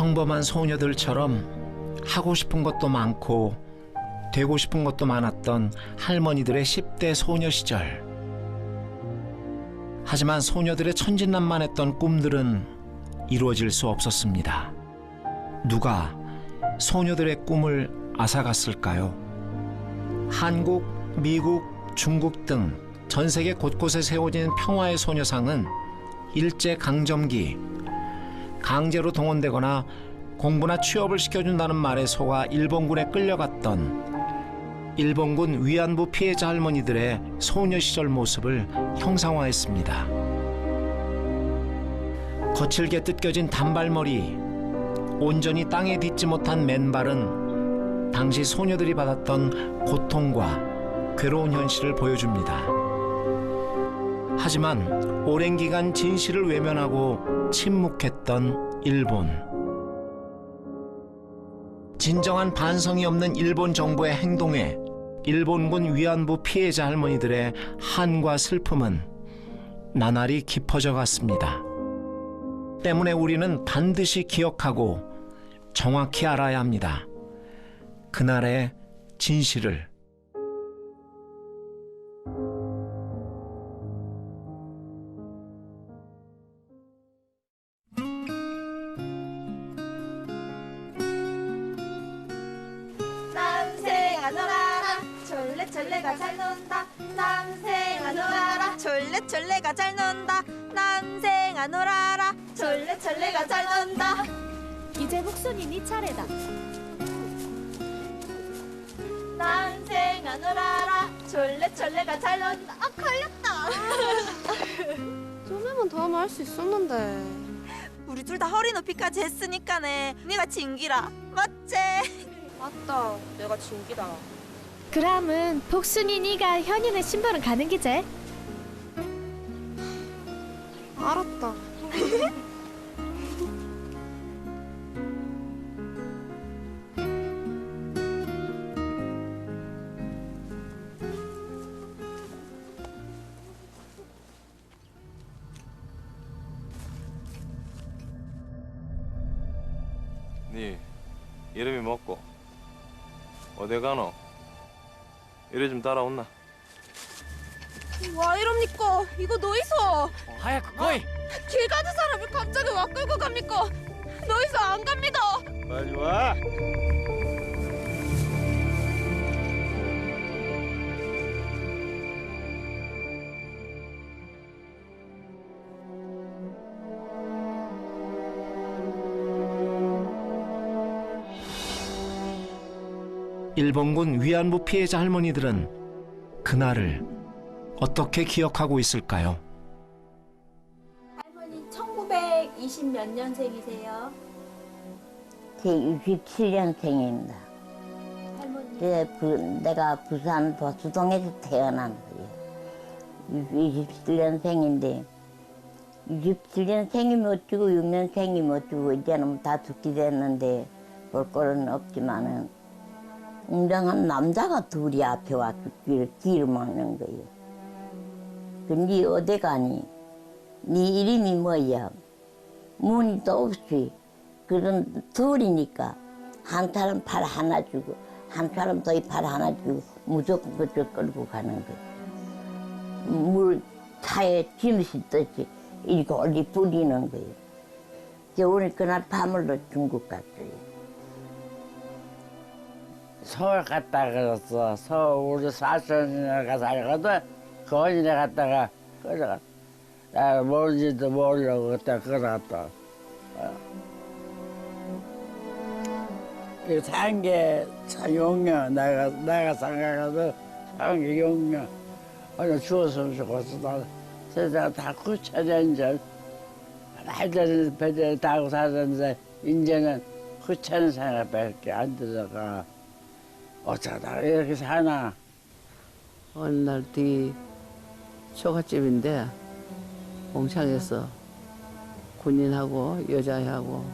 평범한 소녀들처럼 하고 싶은 것도 많고 되고 싶은 것도 많았던 할머니들의 10대 소녀 시절. 하지만 소녀들의 천진난만했던 꿈들은 이루어질 수 없었습니다. 누가 소녀들의 꿈을 앗아갔을까요? 한국, 미국, 중국 등 전 세계 곳곳에 세워진 평화의 소녀상은 일제강점기, 강제로 동원되거나 공부나 취업을 시켜준다는 말에 속아 일본군에 끌려갔던 일본군 위안부 피해자 할머니들의 소녀 시절 모습을 형상화했습니다. 거칠게 뜯겨진 단발머리, 온전히 땅에 딛지 못한 맨발은 당시 소녀들이 받았던 고통과 괴로운 현실을 보여줍니다. 하지만 오랜 기간 진실을 외면하고 침묵했던 일본. 진정한 반성이 없는 일본 정부의 행동에 일본군 위안부 피해자 할머니들의 한과 슬픔은 나날이 깊어져 갔습니다. 때문에 우리는 반드시 기억하고 정확히 알아야 합니다. 그날의 진실을. 남생아 놀아라 졸래졸래가 잘 논다. 남생아 놀아라 졸래졸래가 잘 논다. 남생아 놀아라 졸래졸래가 잘 논다. 이제 훅순이니 차례다. 남생아 놀아라 졸래졸래가 잘 논다. 아 걸렸다. 좀만 더 하면 할 수 있었는데. 우리 둘 다 허리 높이까지 했으니까네 네가 진기라 맞지? 맞다, 내가 진기다. 그람은 복순이 니가 현이네 신부름 가는 기제? 알았다. 네 이름이 뭐고? 어디 가노? 이리 좀 따라온나? 와 이럽니까? 이거 너이소. 하얗고 거이. 길 가는 사람을 갑자기 와 끌고 갑니까? 너이소 안 갑니다. 빨리 와. 일본군 위안부 피해자 할머니들은 그날을 어떻게 기억하고 있을까요? 할머니 1920 몇 년생이세요? 제 67년생입니다. 할머니 내가 부산 보수동에서 태어난 거예요. 27년생인데 27년생이면 어쩌고 6년생이면 어쩌고 이제는 다 죽게 됐는데 볼 거는 없지만은 웅장한 남자가 둘이 앞에 와서 길을 막는 거예요. 네 어디 가니? 네 이름이 뭐야? 문의도 없이 그런 둘이니까 한 사람 팔 하나 주고 한 사람 더 팔 하나 주고 무조건 그걸 끌고 가는 거예요. 물 차에 짐 싣듯이 이렇게 뿌리는 거예요. 오늘 그날 밤을 중국 갔어요. 서울 갔다 그랬어. 서울 우리 사촌이가 살거든. 거기에 갔다가 끌어갔다. 나 뭔지도 모르고 그때 끌어갔다. 이 산게 6년 내가 생각해도 산게 6년. 어느 죽었으면 좋겠어. 나 세상 다 구차전전 하던 배들 타고 사는데 이제는 구차는 생각밖에 안 들어가. 어쩌다 이렇게 사나. 어느 날 뒤 초가집인데 공창에서 군인하고 여자애하고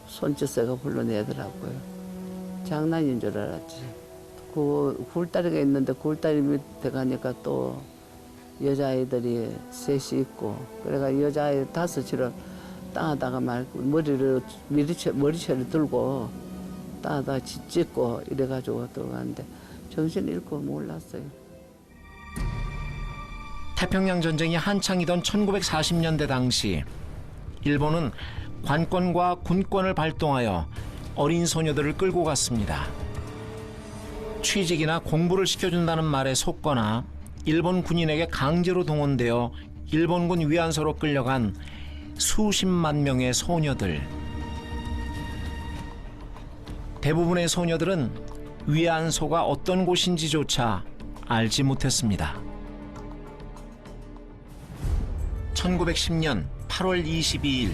손짓새가 불러내더라고요. 장난인 줄 알았지. 그 굴다리가 있는데 굴다리 밑에 가니까 또 여자아이들이 셋이 있고 그래가 여자아이 5이를 땅에다가 말고 머리채를 들고 땅에다가 짓고 이래가지고 들어가는데 정신 잃고 몰랐어요. 태평양 전쟁이 한창이던 1940년대 당시 일본은 관권과 군권을 발동하여 어린 소녀들을 끌고 갔습니다. 취직이나 공부를 시켜준다는 말에 속거나 일본 군인에게 강제로 동원되어 일본군 위안소로 끌려간 수십만 명의 소녀들. 대부분의 소녀들은 위안소가 어떤 곳인지조차 알지 못했습니다. 1910년 8월 22일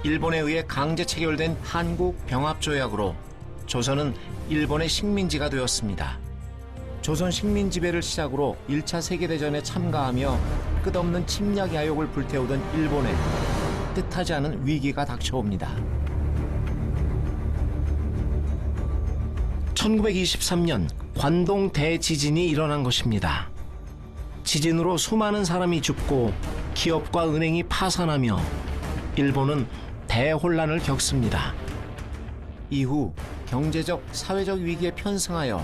일본에 의해 강제 체결된 한국 병합조약으로 조선은 일본의 식민지가 되었습니다. 조선 식민 지배를 시작으로 1차 세계대전에 참가하며 끝없는 침략 야욕을 불태우던 일본에 뜻하지 않은 위기가 닥쳐옵니다. 1923년 관동 대지진이 일어난 것입니다. 지진으로 수많은 사람이 죽고 기업과 은행이 파산하며 일본은 대혼란을 겪습니다. 이후 경제적, 사회적 위기에 편승하여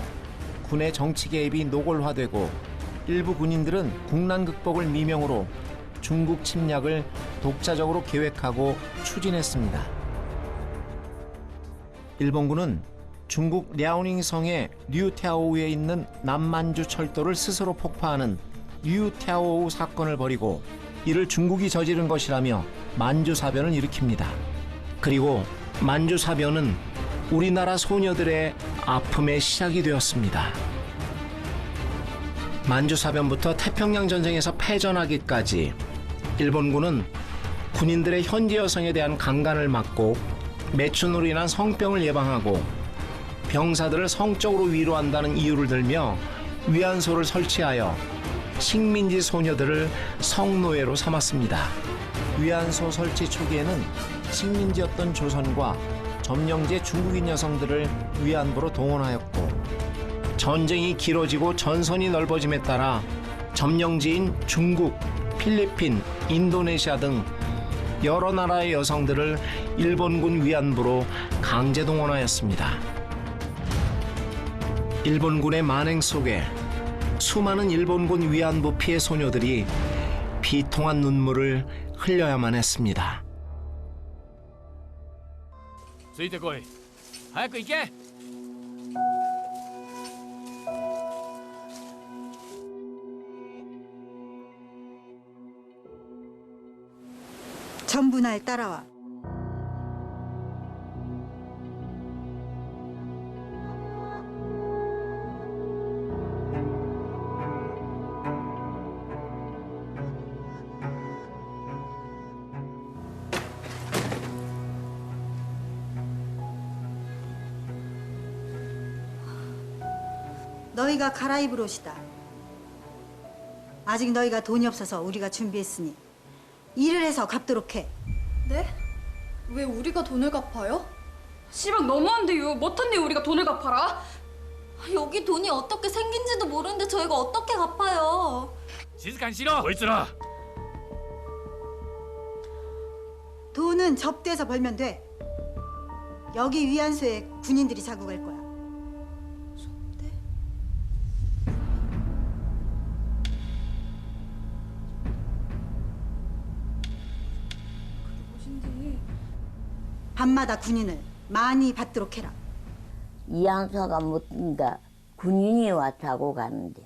군의 정치 개입이 노골화되고 일부 군인들은 국난 극복을 미명으로 중국 침략을 독자적으로 계획하고 추진했습니다. 일본군은 중국 랴오닝성의 류태아오우에 있는 남만주 철도를 스스로 폭파하는 류태아오우 사건을 벌이고 이를 중국이 저지른 것이라며 만주사변을 일으킵니다. 그리고 만주사변은 우리나라 소녀들의 아픔의 시작이 되었습니다. 만주사변부터 태평양 전쟁에서 패전하기까지 일본군은 군인들의 현지 여성에 대한 강간을 막고 매춘으로 인한 성병을 예방하고 병사들을 성적으로 위로한다는 이유를 들며 위안소를 설치하여 식민지 소녀들을 성노예로 삼았습니다. 위안소 설치 초기에는 식민지였던 조선과 점령지의 중국인 여성들을 위안부로 동원하였고 전쟁이 길어지고 전선이 넓어짐에 따라 점령지인 중국, 필리핀, 인도네시아 등 여러 나라의 여성들을 일본군 위안부로 강제 동원하였습니다. 일본군의 만행 속에 수많은 일본군 위안부 피해 소녀들이 비통한 눈물을 흘려야만 했습니다. ついてこい。早く行け。 전부 날 따라와. 너희가 갈아입을 옷이다. 아직 너희가 돈이 없어서 우리가 준비했으니 일을 해서 갚도록 해. 네? 왜 우리가 돈을 갚아요? 씨발 너무한데요. 못한데 우리가 돈을 갚아라? 여기 돈이 어떻게 생긴지도 모르는데 저희가 어떻게 갚아요? 静かにしろ。こいつら。 돈은 접대해서 벌면 돼. 여기 위안소에 군인들이 자고 갈 거야. 밤마다 군인을 많이 받도록 해라. 이양소가 못니까 군인이 와 자고 가는데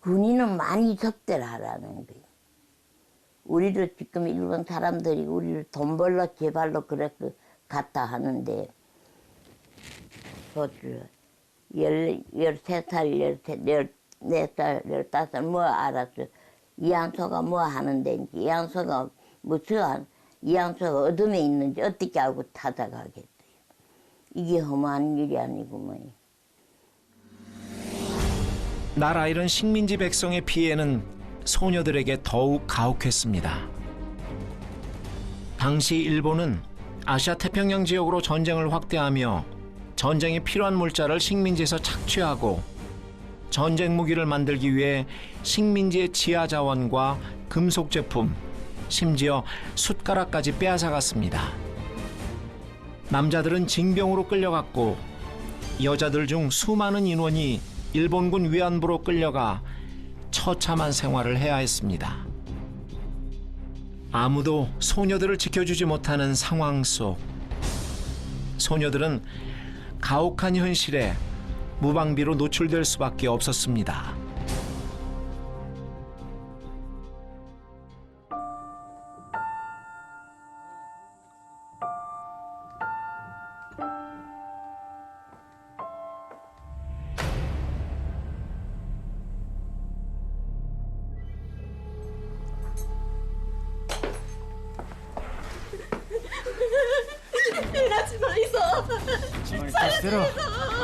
군인은 많이 접대를 하라는 거예요. 우리를 지금 일본 사람들이 우리를 돈 벌러 제발로 그렇게 갔다 하는데 소주 13살, 14살, 15살 뭐 알았어. 이양소가 뭐 하는데 이양소가 무슨 이양소가 어둠에 있는지 어떻게 알고 찾아가겠어요. 이게 험한 일이 아니고 뭐예요. 나라 잃은 식민지 백성의 피해는 소녀들에게 더욱 가혹했습니다. 당시 일본은 아시아 태평양 지역으로 전쟁을 확대하며 전쟁에 필요한 물자를 식민지에서 착취하고 전쟁 무기를 만들기 위해 식민지의 지하 자원과 금속 제품, 심지어 숟가락까지 빼앗아갔습니다. 남자들은 징병으로 끌려갔고 여자들 중 수많은 인원이 일본군 위안부로 끌려가 처참한 생활을 해야 했습니다. 아무도 소녀들을 지켜주지 못하는 상황 속 소녀들은 가혹한 현실에 무방비로 노출될 수밖에 없었습니다.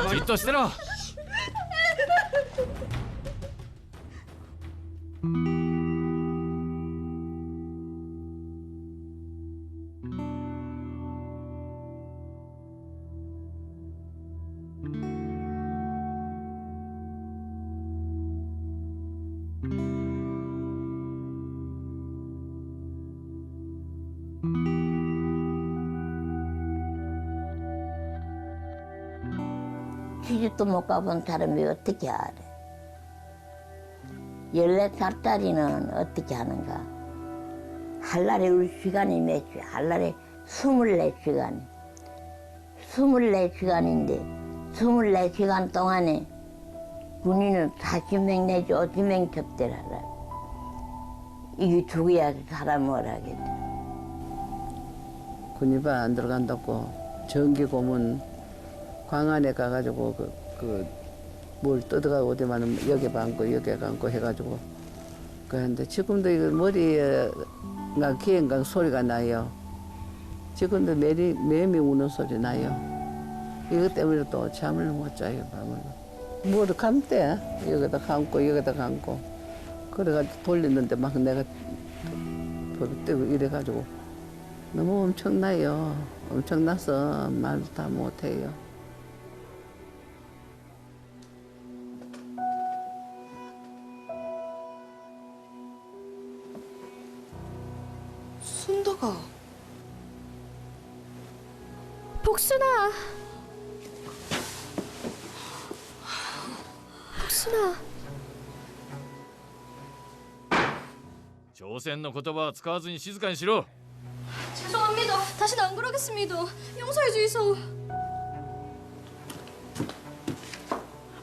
じっとしてろ。 시집도 못 가본 사람이 어떻게 알아? 14살짜리는 어떻게 하는가? 할 날에 울 시간이 몇 시? 할 날에 24시간. 24시간인데 24시간 동안에 군인은 40명 내지 50명 접대를 하라. 이게 죽어야 사람을 하겠다. 군입안 안 들어간다고 전기 고문 광안에 가가지고 뭘 뜯어가고 어디만 여기 반고 여기 감고 해가지고 그런데 지금도 이거 머리가 귀엔가 소리가 나요. 지금도 매미 우는 소리 나요. 이것 때문에 또 잠을 못 자요 밤을. 뭐를 감대 여기다 감고 여기다 감고 그래가지고 돌리는데 막 내가 버릇대고 이래가지고 너무 엄청나요. 엄청나서 말도 다 못해요. 순덕아. 복순아. 복순아. 朝鮮の言葉は使わずに静かにしろ。 죄송합니다. 다시는 안 그러겠습니다. 용서해 주이소.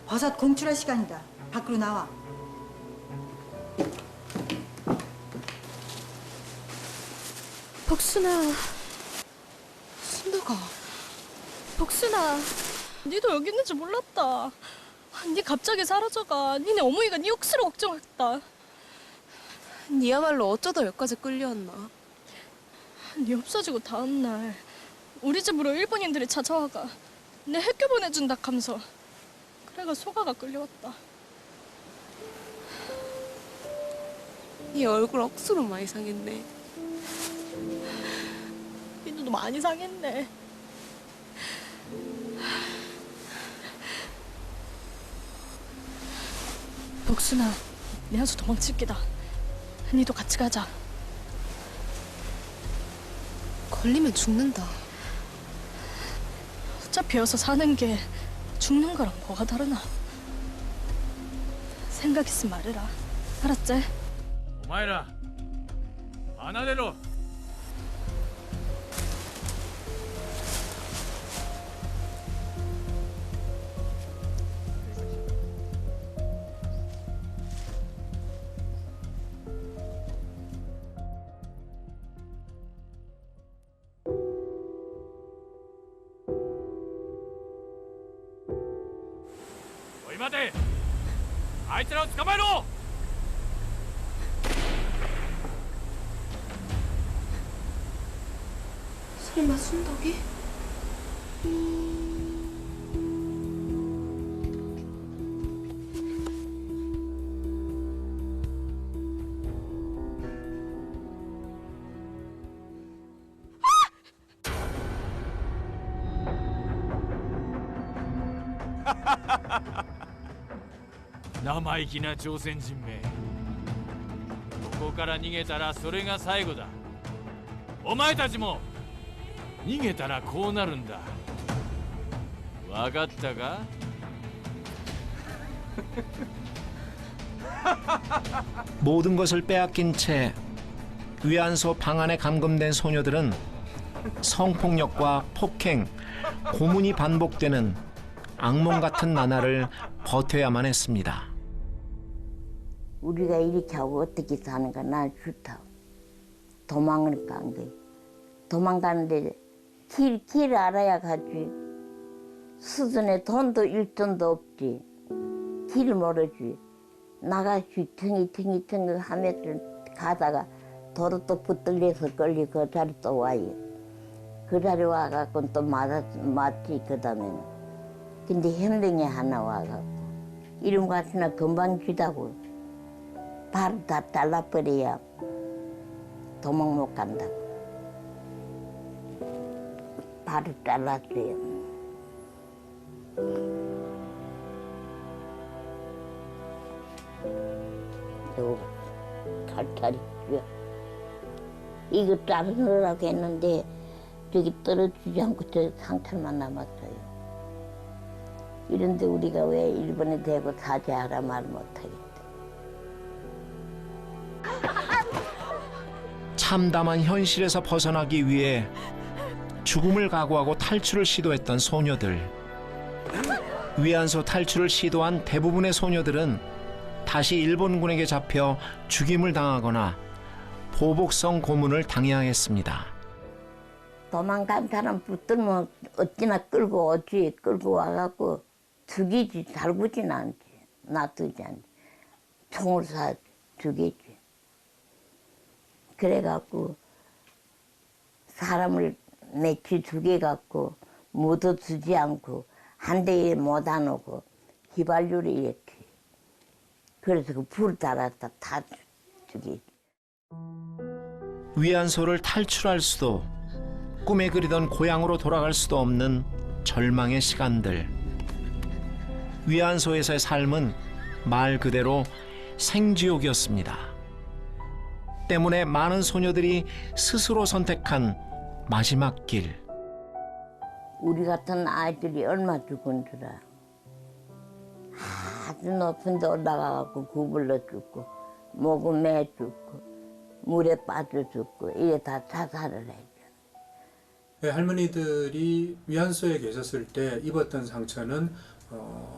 버섯 공출할 시간이다. 밖으로 나와. 복순아. 순덕아. 복순아. 니도 여기 있는 줄 몰랐다. 니 갑자기 사라져가. 니네 어머니가 니 억수로 걱정했다. 니야말로 어쩌다 여기까지 끌려왔나. 니 없어지고 다음날 우리 집으로 일본인들이 찾아와가 내 학교 보내준다 하면서 그래가 소가가 끌려왔다. 니 얼굴 억수로 많이 상했네. 니도 많이 상했네. 복순아, 내 아주 도망칠 기다. 니도 같이 가자. 걸리면 죽는다. 어차피 여기서 사는 게 죽는 거랑 뭐가 다르나. 생각 있으면 말해라. 알았지? お前ら離れろ。 おい待て。あいつらを捕まえろ。 설마 순덕이?生意気な朝鮮人め。どこから逃げたらそれが最後だ。お前たちも逃げたらこうなるんだ。わかったか？ 모든 것을 빼앗긴 채 위안소 방 안에 감금된 소녀들은 성폭력과 폭행, 고문이 반복되는 악몽 같은 나날을 버텨야만 했습니다. 우리가 이렇게 하고 어떻게 사는가 난 싫다. 도망을 간 거야. 도망가는데 길 알아야 가지. 수준에 돈도 일돈도 없지. 길 모르지. 나가시 퉁이 하면서 가다가 도로 또 붙들려서 끌리 그 자리 또 와요. 그 자리 와갖고 또 맞지 그 다음에는. 근데 현병이 하나 와갖고 이름 같으나 금방 주다고 바로 다 잘라버려야 도망 못 간다고. 바로 잘랐어요. 요 갈다리 뼈 이거 자르느라고 했는데 저기 떨어지지 않고 저 상처만 남았어요. 이런데 우리가 왜 일본에 대고 사죄하라 말 못하겠다. 참담한 현실에서 벗어나기 위해 죽음을 각오하고 탈출을 시도했던 소녀들. 위안소 탈출을 시도한 대부분의 소녀들은 다시 일본군에게 잡혀 죽임을 당하거나 보복성 고문을 당해야 했습니다. 도망간 사람 붙들면 어찌나 끌고 오지. 끌고 와갖고 죽이지. 달구진 않지. 놔두지 않지. 총을 쏴 죽이지. 그래갖고 사람을 며칠 죽여갖고 묻어두지 않고 한 대에 못 안 오고 휘발유를 이렇게. 그래서 그 불 달았다 다 죽이지. 위안소를 탈출할 수도 꿈에 그리던 고향으로 돌아갈 수도 없는 절망의 시간들. 위안소에서의 삶은 말 그대로 생지옥이었습니다. 때문에 많은 소녀들이 스스로 선택한 마지막 길. 우리 같은 아이들이 얼마 죽은 줄 알아. 아주 높은 데 올라가갖고 구불러 죽고 목은 매 죽고 물에 빠져 죽고 이래 다 자살을 했잖아. 네, 할머니들이 위안소에 계셨을 때 입었던 상처는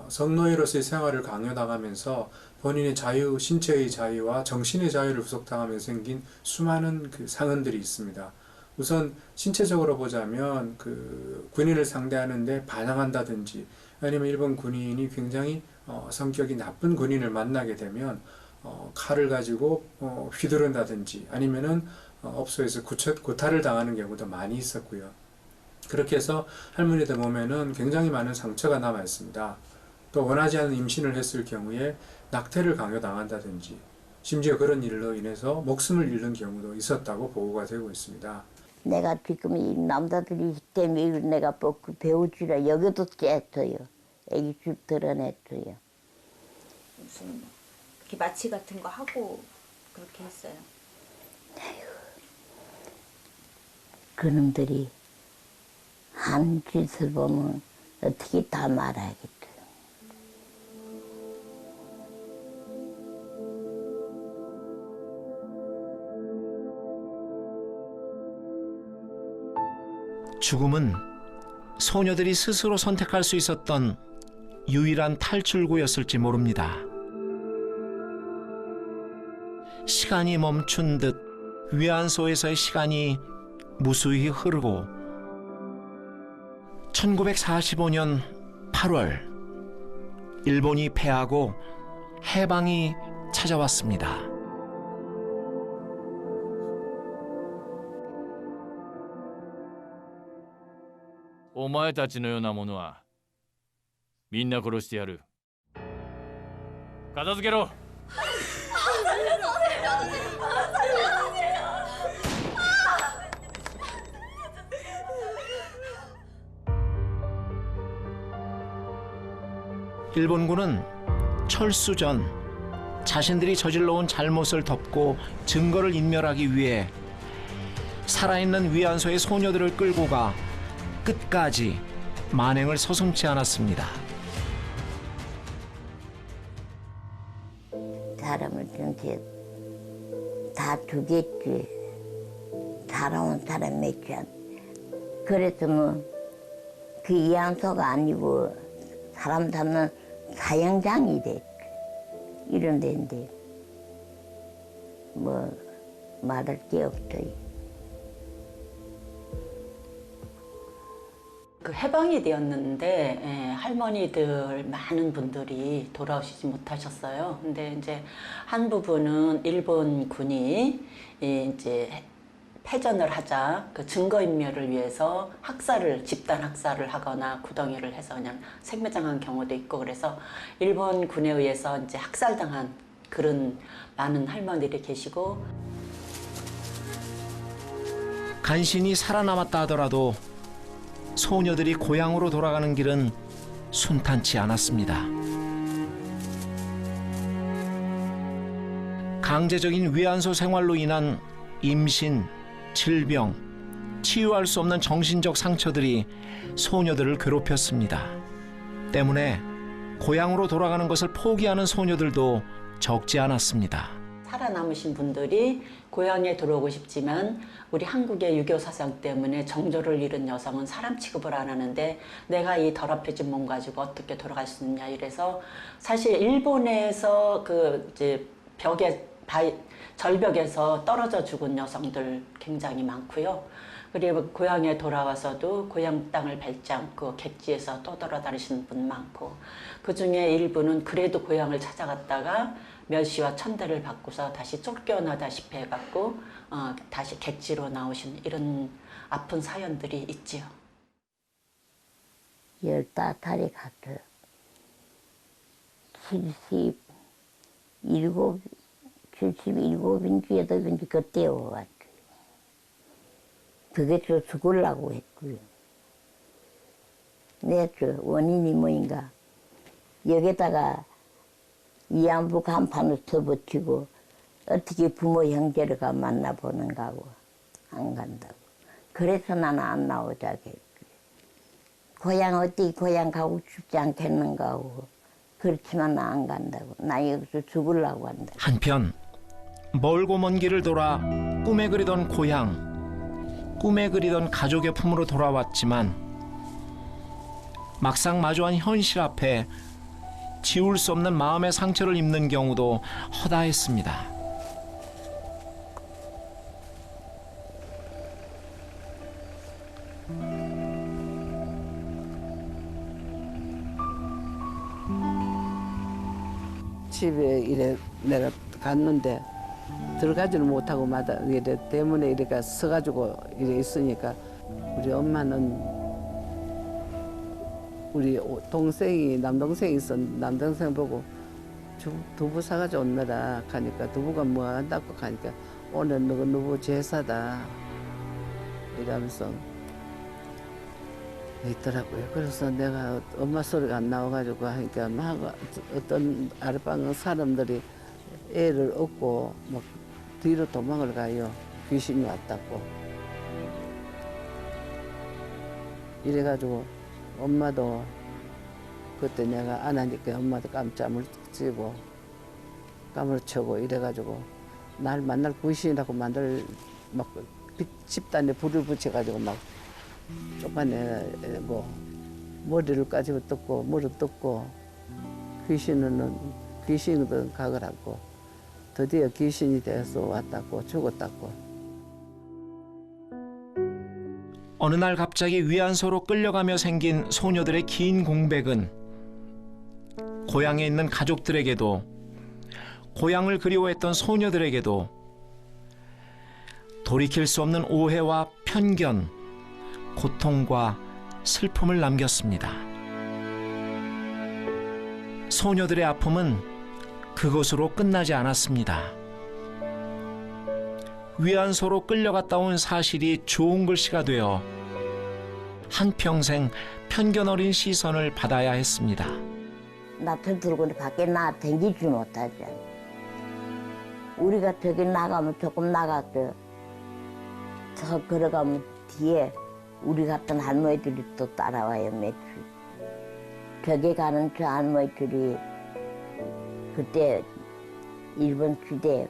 성노예로서의 생활을 강요당하면서 본인의 자유, 신체의 자유와 정신의 자유를 구속당하면서 생긴 수많은 그 상흔들이 있습니다. 우선 신체적으로 보자면 그 군인을 상대하는데 반항한다든지 아니면 일본 군인이 굉장히 성격이 나쁜 군인을 만나게 되면 칼을 가지고 휘두른다든지 아니면은 업소에서 구타를 당하는 경우도 많이 있었고요. 그렇게 해서 할머니들 몸에는 굉장히 많은 상처가 남아 있습니다. 또 원하지 않은 임신을 했을 경우에 낙태를 강요당한다든지 심지어 그런 일로 인해서 목숨을 잃는 경우도 있었다고 보고가 되고 있습니다. 내가 지금 이 남자들이 때문에 내가 배우주라 여기도 쬐어요. 애기 쭉 드러냈어요. 무슨 기마치 같은 거 하고 그렇게 했어요. 그놈들이 한 짓을 보면 어떻게 다 말하겠어요. 죽음은 소녀들이 스스로 선택할 수 있었던 유일한 탈출구였을지 모릅니다. 시간이 멈춘 듯 위안소에서의 시간이 무수히 흐르고 1945년 8월 일본이 패하고 해방이 찾아왔습니다. お前たちのようなものはみんな殺してやる。片付けろ。 일본군은 철수 전 자신들이 저질러온 잘못을 덮고 증거를 인멸하기 위해 살아있는 위안소의 소녀들을 끌고 가 끝까지 만행을 서슴지 않았습니다. 사람을 전체 다 죽였지. 살아온 사람 몇이 안. 그래서 뭐 그 이안소가 아니고 사람 잡는 사형장이 됐지. 이런 데인데 뭐 말할 게 없어요. 그 해방이 되었는데 할머니들 많은 분들이 돌아오시지 못하셨어요. 근데 이제 한 부분은 일본 군이 이제 패전을 하자 그 증거인멸을 위해서 집단 학살을 하거나 구덩이를 해서 그냥 생매장한 경우도 있고, 그래서 일본 군에 의해서 이제 학살당한 그런 많은 할머니들이 계시고, 간신히 살아남았다 하더라도 소녀들이 고향으로 돌아가는 길은 순탄치 않았습니다. 강제적인 위안소 생활로 인한 임신, 질병, 치유할 수 없는 정신적 상처들이 소녀들을 괴롭혔습니다. 때문에 고향으로 돌아가는 것을 포기하는 소녀들도 적지 않았습니다. 살아남으신 분들이 고향에 들어오고 싶지만 우리 한국의 유교 사상 때문에 정조를 잃은 여성은 사람 취급을 안 하는데 내가 이 더럽혀진 몸 가지고 어떻게 돌아갈 수 있느냐, 이래서 사실 일본에서 그 이제 절벽에서 떨어져 죽은 여성들 굉장히 많고요. 그리고 고향에 돌아와서도 고향 땅을 밟지 않고 객지에서 떠돌아다니시는 분 많고, 그 중에 일부는 그래도 고향을 찾아갔다가 멸시와 천대를 받고서 다시 쫓겨나다시피 해갖고 다시 객지로 나오신 이런 아픈 사연들이 있지요. 15살에 갔어요. 77인지 8인지 그때 와갔어요. 그게 저 죽으려고 했고요. 내가 저 원인이 뭐인가, 여기다가 위안부 간판을 쳐붙이고 어떻게 부모 형제를 가 만나보는가 하고 안 간다고. 그래서 나는 안 나오자고 했고요. 고향 어떻게 고향 가고 싶지 않겠는가 하고, 그렇지만 나 안 간다고. 나 여기서 죽으려고 한다. 한편 멀고 먼 길을 돌아 꿈에 그리던 고향, 꿈에 그리던 가족의 품으로 돌아왔지만 막상 마주한 현실 앞에 지울 수 없는 마음의 상처를 입는 경우도 허다했습니다. 집에 이래 내가 갔는데 들어가지는 못하고 마다 이래 때문에 이래가 서가지고 이래 있으니까 우리 엄마는 우리 동생이 남동생이 있었 남동생 보고 두부 사가지고 온너라 하니까 두부가 뭐 한다고 하니까 오늘 누구 제사다 이러면서 있더라고요. 그래서 내가 엄마 소리가 안 나와가지고 하니까 막 어떤 아랫방 사람들이 애를 업고 막 뒤로 도망을 가요. 귀신이 왔다고. 이래가지고 엄마도 그때 내가 안 하니까 엄마도 깜짝을 찌고 깜을 쳐고 이래가지고 날 만날 귀신이라고 만들 막 집단에 불을 붙여가지고 막 쪽간에 뭐 머리를 가지고 뜯고 무릎 뜯고 귀신은 각을 하고 드디어 귀신이 돼서 왔다고 죽었다고. 어느 날 갑자기 위안소로 끌려가며 생긴 소녀들의 긴 공백은 고향에 있는 가족들에게도 고향을 그리워했던 소녀들에게도 돌이킬 수 없는 오해와 편견, 고통과 슬픔을 남겼습니다. 소녀들의 아픔은 그것으로 끝나지 않았습니다. 위안소로 끌려갔다 온 사실이 좋은 글씨가 되어 한평생 편견 어린 시선을 받아야 했습니다. 나들 들고 밖에 나 댕기지 못하지. 우리가 저기 나가면 조금 나갔어. 저 걸어가면 뒤에 우리 같은 할머니들이 또 따라와요, 며칠. 저기 가는 저 할머니들이 그때 일본 주대에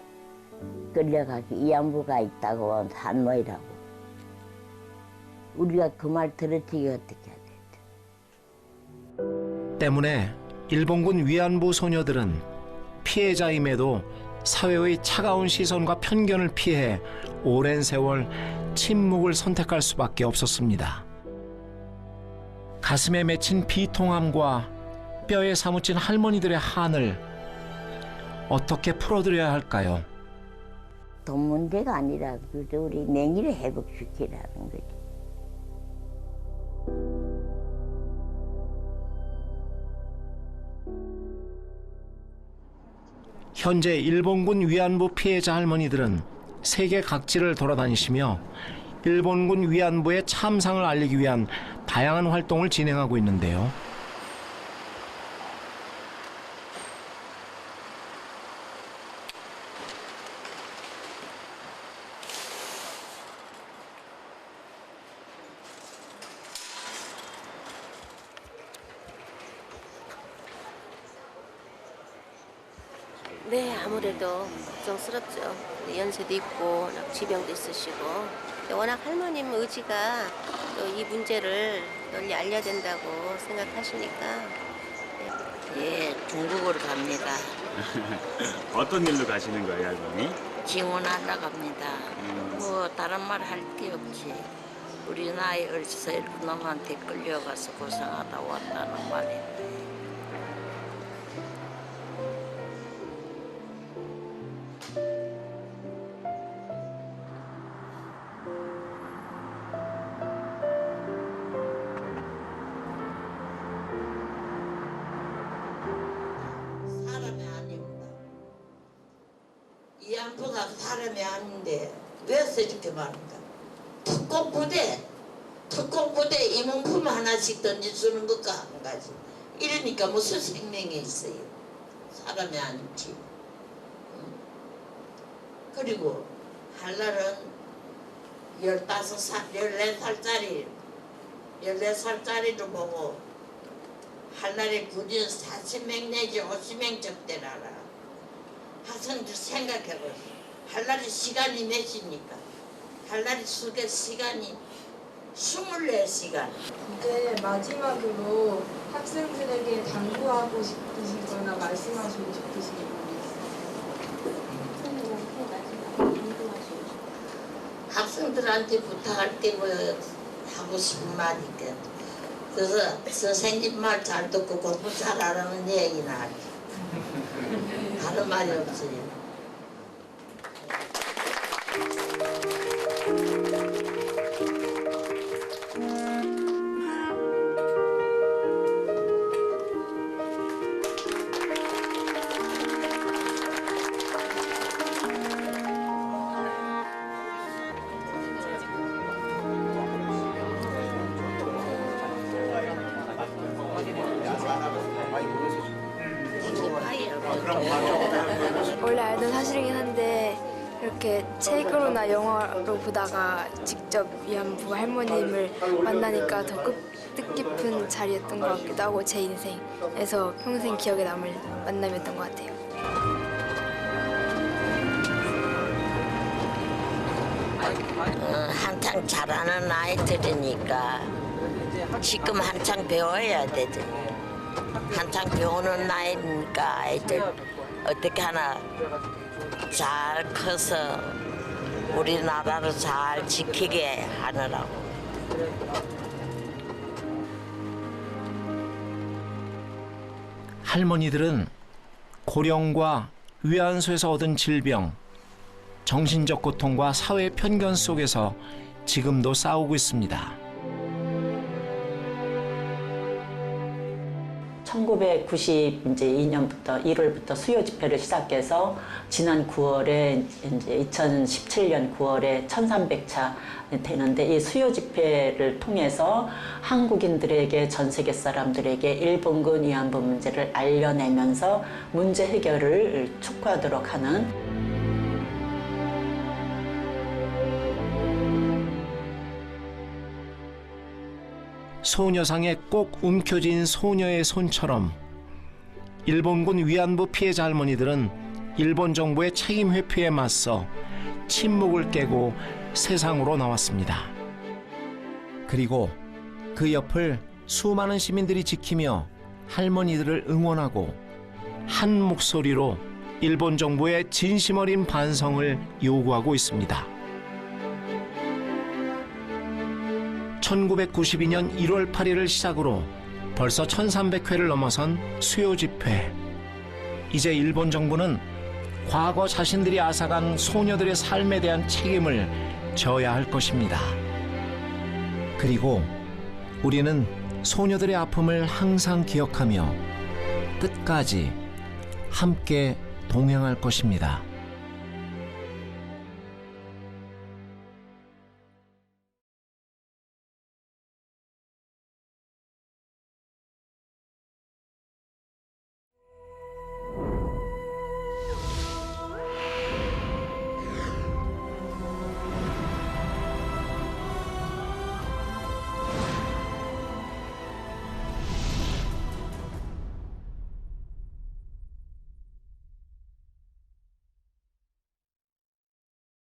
끌려가서 이안부가 있다고 한 할머니라고. 우리가 그 말 들었지 어떻게 해야 돼? 때문에 일본군 위안부 소녀들은 피해자임에도 사회의 차가운 시선과 편견을 피해 오랜 세월 침묵을 선택할 수밖에 없었습니다. 가슴에 맺힌 비통함과 뼈에 사무친 할머니들의 한을 어떻게 풀어드려야 할까요? 돈 문제가 아니라 그저 우리 명의를 회복시키라는 거지. 현재 일본군 위안부 피해자 할머니들은 세계 각지를 돌아다니시며 일본군 위안부의 참상을 알리기 위한 다양한 활동을 진행하고 있는데요. 네, 아무래도 걱정스럽죠. 연세도 있고 지병도 있으시고 워낙 할머님 의지가 또 이 문제를 널리 알려야 된다고 생각하시니까. 예, 중국으로 갑니다. 어떤 일로 가시는 거예요, 할머니? 지원하러 갑니다. 뭐 다른 말 할 게 없지. 우리 나이 어려서 일본 놈한테 끌려가서 고생하다 왔다는 말인데. 사람이 아닙니다. 이안부가 사람이 아닌데 왜서 이렇게 말합니까? 특공부대 임용품 하나씩 던져주는 것과 한 가지. 이러니까 무슨 생명이 있어요. 사람이 아니지. 그리고 한날은 14살짜리를 보고 한날에 군인 40명 내지 50명 접대라라. 학생들 생각해보세요. 한날에 시간이 몇입니까? 한날에 시간이 24시간. 이제 마지막으로 학생들에게 당부하고 싶으시거나 말씀하시고 싶으신 게 학생들한테 부탁할 게 뭐 하고 싶은 말이니까. 그래서 선생님 말 잘 듣고 공부 잘하라는 얘기나 하지. 다른 말이 없어요. 원래 알던 사실이긴 한데 이렇게 책으로나 영화로 보다가 직접 위안부 할머님을 만나니까 더 뜻깊은 자리였던 것 같기도 하고 제 인생에서 평생 기억에 남을 만남이었던 것 같아요. 한창 잘하는 아이들이니까 지금 한창 배워야 되지. 한창 배우는 나이니까 아이들 어떻게 하나 잘 커서 우리나라를 잘 지키게 하느라고. 할머니들은 고령과 위안소에서 얻은 질병, 정신적 고통과 사회 편견 속에서 지금도 싸우고 있습니다. 1992년부터 1월부터 수요 집회를 시작해서 지난 9월에 이제 2017년 9월에 1,300차 되는데 이 수요 집회를 통해서 한국인들에게 전 세계 사람들에게 일본군 위안부 문제를 알려내면서 문제 해결을 촉구하도록 하는 소녀상에 꼭 움켜쥔 소녀의 손처럼 일본군 위안부 피해자 할머니들은 일본 정부의 책임 회피에 맞서 침묵을 깨고 세상으로 나왔습니다. 그리고 그 옆을 수많은 시민들이 지키며 할머니들을 응원하고 한 목소리로 일본 정부의 진심 어린 반성을 요구하고 있습니다. 1992년 1월 8일을 시작으로 벌써 1300회를 넘어선 수요 집회. 이제 일본 정부는 과거 자신들이 앗아간 소녀들의 삶에 대한 책임을 져야 할 것입니다. 그리고 우리는 소녀들의 아픔을 항상 기억하며 끝까지 함께 동행할 것입니다.